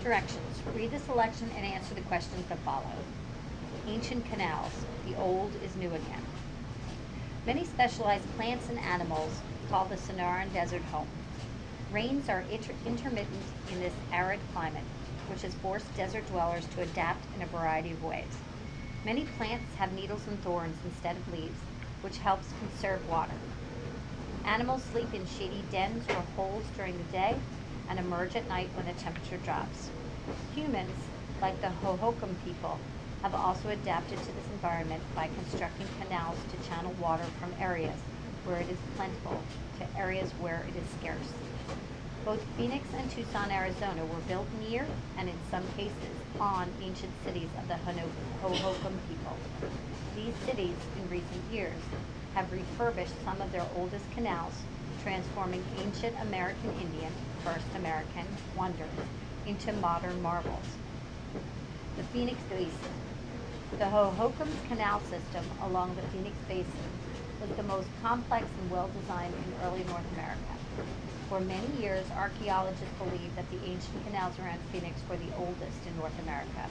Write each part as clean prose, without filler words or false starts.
Directions. Read the selection and answer the questions that follow. Ancient canals. The old is new again. Many specialized plants and animals call the Sonoran Desert home. Rains are intermittent in this arid climate, which has forced desert dwellers to adapt in a variety of ways. Many plants have needles and thorns instead of leaves, which helps conserve water. Animals sleep in shady dens or holes during the day and emerge at night when the temperature drops. Humans, like the Hohokam people, have also adapted to this environment by constructing canals to channel water from areas where it is plentiful to areas where it is scarce. Both Phoenix and Tucson, Arizona were built near, and in some cases, on ancient cities of the Hohokam people. These cities, in recent years, have refurbished some of their oldest canals, transforming ancient American Indian, first American, wonders into modern marvels. The Phoenix Basin. The Hohokam's canal system along the Phoenix Basin was the most complex and well-designed in early North America. For many years, archaeologists believed that the ancient canals around Phoenix were the oldest in North America.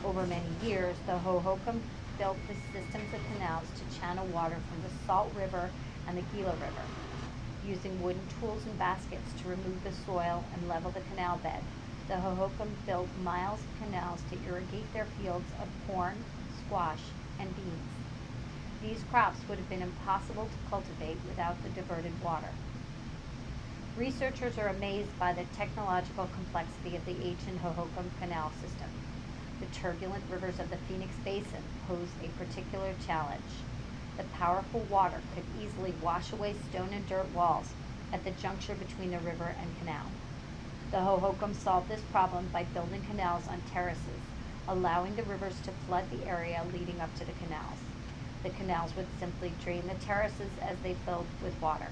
Over many years, the Hohokam built the systems of canals to channel water from the Salt River and the Gila River. Using wooden tools and baskets to remove the soil and level the canal bed, the Hohokam built miles of canals to irrigate their fields of corn, squash, and beans. These crops would have been impossible to cultivate without the diverted water. Researchers are amazed by the technological complexity of the ancient Hohokam canal system. The turbulent rivers of the Phoenix Basin pose a particular challenge. The powerful water could easily wash away stone and dirt walls at the juncture between the river and canal. The Hohokam solved this problem by building canals on terraces, allowing the rivers to flood the area leading up to the canals. The canals would simply drain the terraces as they filled with water.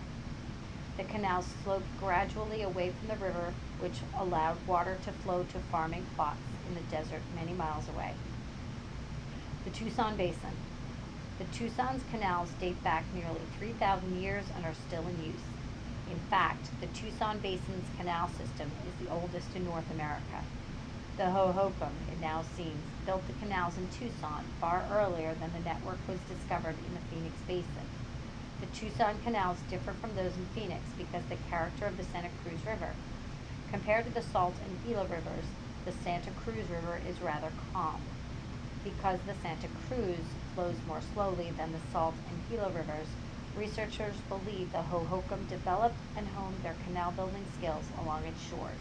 The canals sloped gradually away from the river, which allowed water to flow to farming plots in the desert many miles away. The Tucson Basin. The Tucson's canals date back nearly 3,000 years and are still in use. In fact, the Tucson Basin's canal system is the oldest in North America. The Hohokam, it now seems, built the canals in Tucson far earlier than the network was discovered in the Phoenix Basin. The Tucson canals differ from those in Phoenix because the character of the Santa Cruz River. Compared to the Salt and Gila rivers, the Santa Cruz River is rather calm. Because the Santa Cruz flows more slowly than the Salt and Gila rivers, researchers believe the Hohokam developed and honed their canal building skills along its shores.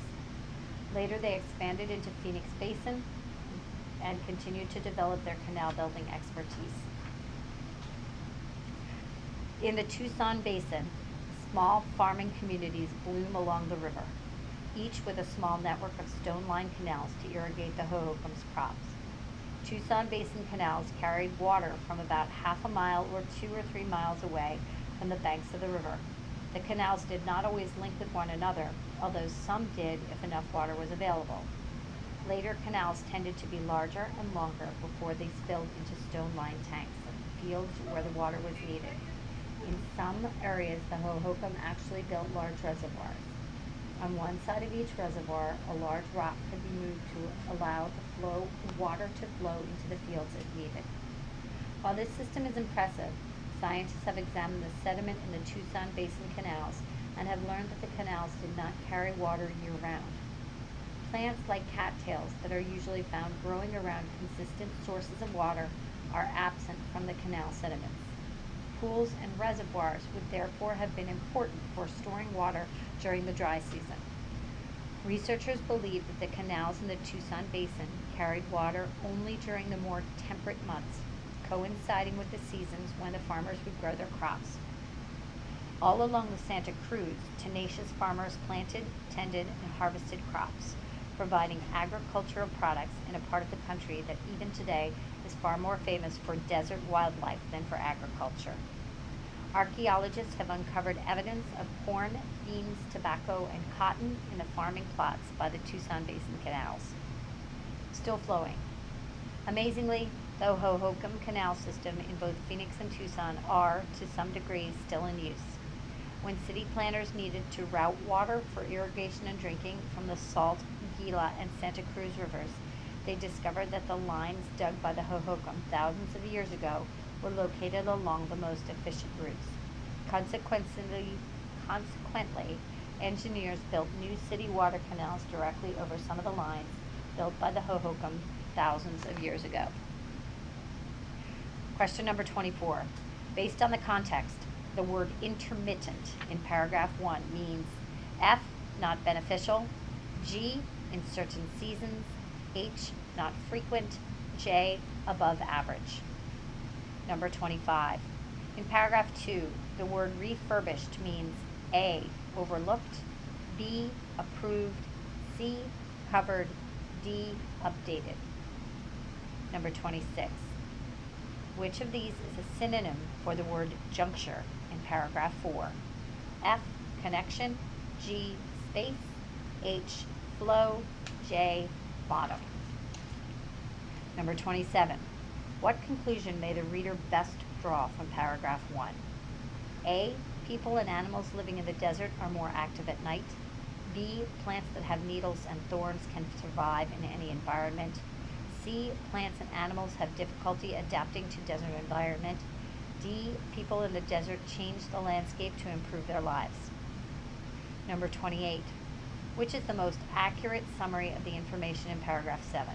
Later they expanded into Phoenix Basin and continued to develop their canal building expertise. In the Tucson Basin, small farming communities bloom along the river, each with a small network of stone-lined canals to irrigate the Hohokam's crops. Tucson Basin canals carried water from about half a mile or 2 or 3 miles away from the banks of the river. The canals did not always link with one another, although some did if enough water was available. Later canals tended to be larger and longer before they spilled into stone-lined tanks in fields where the water was needed. In some areas, the Hohokam actually built large reservoirs. On one side of each reservoir, a large rock could be moved to allow the water to flow into the fields if needed. While this system is impressive, scientists have examined the sediment in the Tucson Basin canals and have learned that the canals did not carry water year-round. Plants like cattails that are usually found growing around consistent sources of water are absent from the canal sediments. Pools and reservoirs would therefore have been important for storing water during the dry season. Researchers believe that the canals in the Tucson Basin carried water only during the more temperate months, coinciding with the seasons when the farmers would grow their crops. All along the Santa Cruz, tenacious farmers planted, tended, and harvested crops, providing agricultural products in a part of the country that even today is far more famous for desert wildlife than for agriculture. Archaeologists have uncovered evidence of corn, beans, tobacco, and cotton in the farming plots by the Tucson Basin canals. Still flowing. Amazingly, the Hohokam Canal system in both Phoenix and Tucson are, to some degree, still in use. When city planners needed to route water for irrigation and drinking from the Salt Gila, and Santa Cruz rivers, they discovered that the lines dug by the Hohokam thousands of years ago were located along the most efficient routes. Consequently, engineers built new city water canals directly over some of the lines built by the Hohokam thousands of years ago. Question number 24. Based on the context, the word intermittent in paragraph 1 means F, not beneficial, G, in certain seasons, H, not frequent, J, above average. Number 25. In paragraph 2, the word refurbished means A, overlooked, B, approved, C, covered, D, updated. Number 26. Which of these is a synonym for the word juncture in paragraph 4? F, connection, G, space, H, flow, J, bottom. Number 27. What conclusion may the reader best draw from paragraph 1? A, people and animals living in the desert are more active at night. B, plants that have needles and thorns can survive in any environment. C, plants and animals have difficulty adapting to desert environment. D, people in the desert change the landscape to improve their lives. Number 28. Which is the most accurate summary of the information in paragraph 7?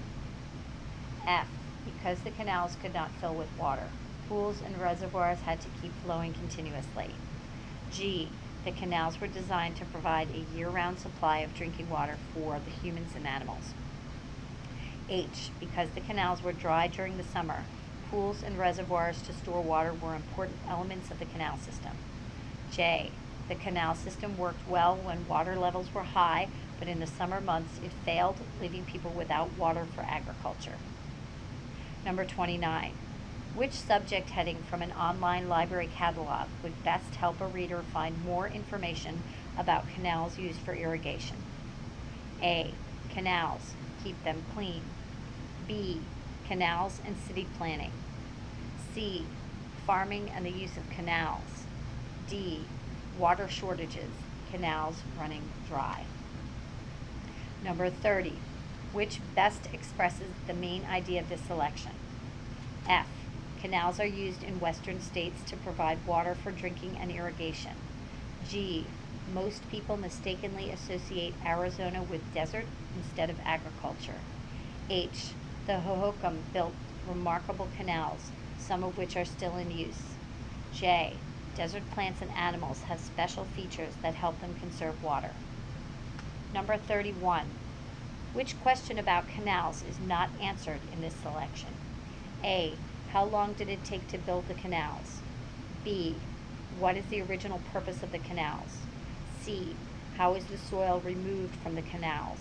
F, because the canals could not fill with water, pools and reservoirs had to keep flowing continuously. G, the canals were designed to provide a year-round supply of drinking water for the humans and animals. H, because the canals were dry during the summer, pools and reservoirs to store water were important elements of the canal system. J, the canal system worked well when water levels were high, but in the summer months it failed, leaving people without water for agriculture. Number 29. Which subject heading from an online library catalog would best help a reader find more information about canals used for irrigation? A, canals, keep them clean. B, canals and city planning. C, farming and the use of canals. D, water shortages, canals running dry. Number 30. Which best expresses the main idea of this selection? F, canals are used in western states to provide water for drinking and irrigation. G, most people mistakenly associate Arizona with desert instead of agriculture. H, the Hohokam built remarkable canals, some of which are still in use. J, desert plants and animals have special features that help them conserve water. Number 31. Which question about canals is not answered in this selection? A, how long did it take to build the canals? B, what is the original purpose of the canals? C, how is the soil removed from the canals?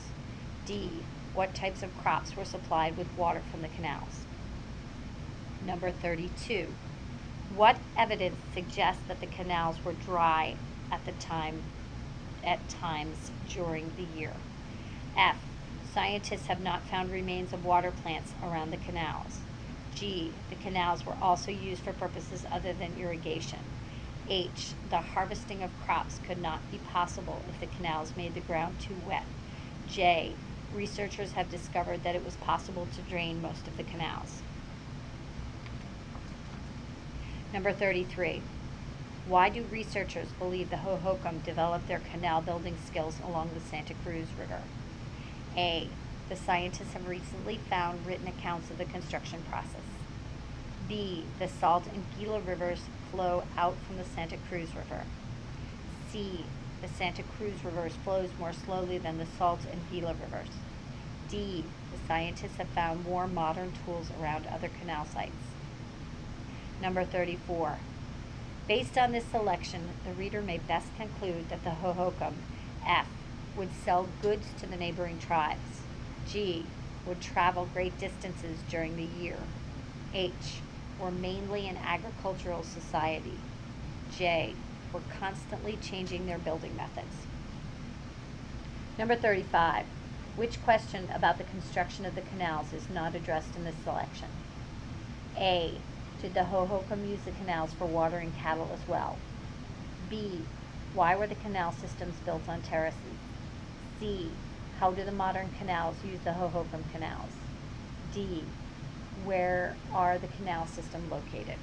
D, what types of crops were supplied with water from the canals? Number 32. What evidence suggests that the canals were dry at times during the year? F, scientists have not found remains of water plants around the canals. G, the canals were also used for purposes other than irrigation. H, the harvesting of crops could not be possible if the canals made the ground too wet. J, researchers have discovered that it was possible to drain most of the canals. Number 33. Why do researchers believe the Hohokam developed their canal building skills along the Santa Cruz River? A, the scientists have recently found written accounts of the construction process. B, the Salt and Gila rivers flow out from the Santa Cruz River. C, the Santa Cruz River flows more slowly than the Salt and Gila rivers. D, the scientists have found more modern tools around other canal sites. Number 34. Based on this selection, the reader may best conclude that the Hohokam, F, would sell goods to the neighboring tribes. G, would travel great distances during the year. H, were mainly an agricultural society. J, were constantly changing their building methods. Number 35. Which question about the construction of the canals is not addressed in this selection? A, did the Hohokam use the canals for watering cattle as well? B, why were the canal systems built on terraces? C, How do the modern canals use the Hohokam canals? D, where are the canal system located?